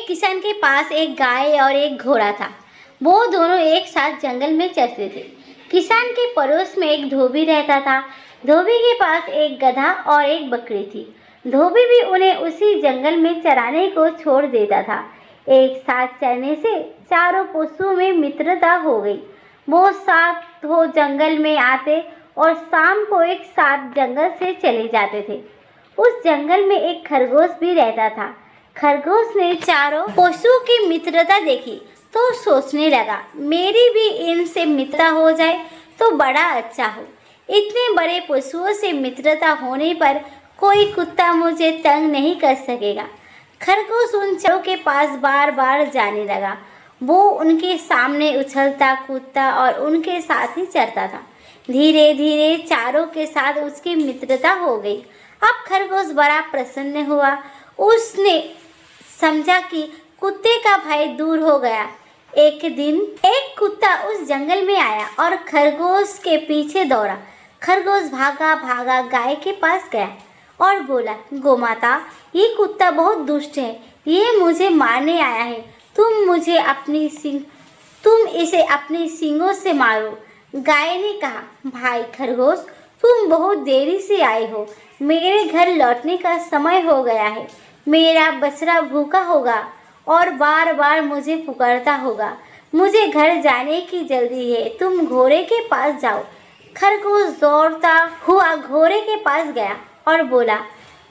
एक किसान के पास एक गाय और एक घोड़ा था। वो दोनों एक साथ जंगल में चरते थे। किसान के पड़ोस में एक धोबी रहता था। धोबी के पास एक गधा और एक बकरी थी। धोबी भी उन्हें उसी जंगल में चराने को छोड़ देता था। एक साथ चरने से चारों पशुओं में मित्रता हो गई। वो साथ हो जंगल में आते और शाम को एक साथ जंगल से चले जाते थे। उस जंगल में एक खरगोश भी रहता था। खरगोश ने चारों पशुओं की मित्रता देखी तो सोचने लगा, मेरी भी इनसे मित्रता हो जाए तो बड़ा अच्छा हो। इतने बड़े पशुओं से मित्रता होने पर कोई कुत्ता मुझे तंग नहीं कर सकेगा। खरगोश उन चारों के पास बार बार जाने लगा। वो उनके सामने उछलता कूदता और उनके साथ ही चलता था। धीरे धीरे चारों के साथ उसकी मित्रता हो गई। अब खरगोश बड़ा प्रसन्न हुआ। उसने समझा कि कुत्ते का भय दूर हो गया। एक दिन एक कुत्ता उस जंगल में आया और खरगोश के पीछे दौड़ा। खरगोश भागा भागा गाय के पास गया और बोला, गोमाता, ये कुत्ता बहुत दुष्ट है। ये मुझे मारने आया है। तुम इसे अपनी सींगों से मारो। गाय ने कहा, भाई खरगोश, तुम बहुत देरी से आए हो। मेरे घर लौटने का समय हो गया है। मेरा बछड़ा भूखा होगा और बार बार मुझे पुकारता होगा। मुझे घर जाने की जल्दी है। तुम घोड़े के पास जाओ। खरगोश दौड़ता हुआ घोड़े के पास गया और बोला,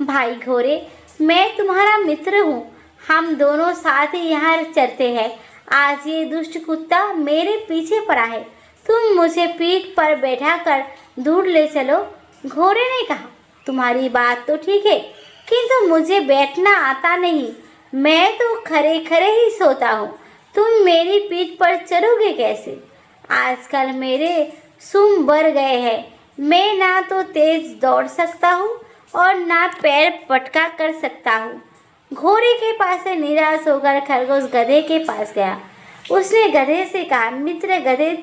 भाई घोड़े, मैं तुम्हारा मित्र हूँ। हम दोनों साथ ही यहाँ चलते हैं। आज ये दुष्ट कुत्ता मेरे पीछे पड़ा है। तुम मुझे पीठ पर बैठाकर दूर ले चलो। घोड़े ने कहा, तुम्हारी बात तो ठीक है, किंतु मुझे बैठना आता नहीं। मैं तो खड़े खड़े ही सोता हूँ। तुम मेरी पीठ पर चढ़ोगे कैसे? आजकल मेरे सूंड बढ़ गए हैं। मैं ना तो तेज दौड़ सकता हूँ और ना पैर पटका कर सकता हूँ। घोड़े के पास से निराश होकर खरगोश गधे के पास गया। उसने गधे से कहा, मित्र गधे,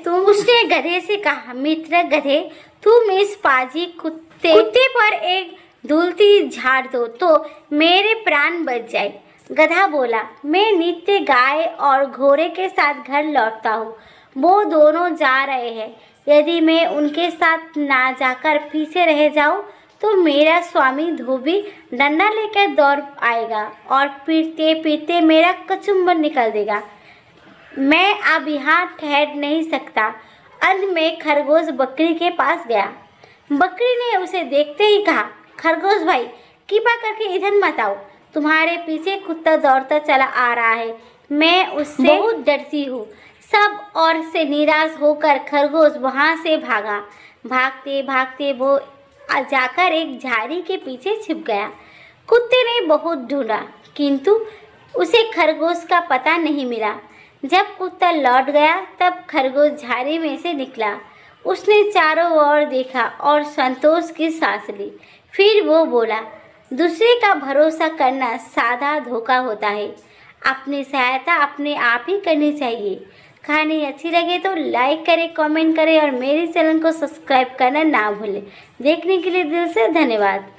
तुम इस पाजी कुत्ते पर एक धूलती झाड़ दो तो मेरे प्राण बच जाए। गधा बोला, मैं नित्य गाय और घोड़े के साथ घर लौटता हूँ। वो दोनों जा रहे हैं। यदि मैं उनके साथ ना जाकर पीछे रह जाऊँ तो मेरा स्वामी धोबी डंडा लेकर दौड़ आएगा और पीटते पीटते मेरा कचुम्बर निकल देगा। मैं अब यहाँ ठहर नहीं सकता। अंत में खरगोश बकरी के पास गया। बकरी ने उसे देखते ही कहा, खरगोश भाई, कृपा करके इधर मत आओ। तुम्हारे पीछे कुत्ता दौड़ता चला आ रहा है। मैं उससे बहुत डरती हूँ। सब और से निराश होकर खरगोश वहाँ से भागा। भागते भागते वो जाकर एक झाड़ी के पीछे छिप गया। कुत्ते ने बहुत ढूंढा किंतु उसे खरगोश का पता नहीं मिला। जब कुत्ता लौट गया तब खरगोश झाड़ी में से निकला। उसने चारों ओर देखा और संतोष की सांस ली। फिर वो बोला, दूसरे का भरोसा करना सादा धोखा होता है। अपनी सहायता अपने आप ही करनी चाहिए। कहानी अच्छी लगे तो लाइक करें, कमेंट करें और मेरे चैनल को सब्सक्राइब करना ना भूलें। देखने के लिए दिल से धन्यवाद।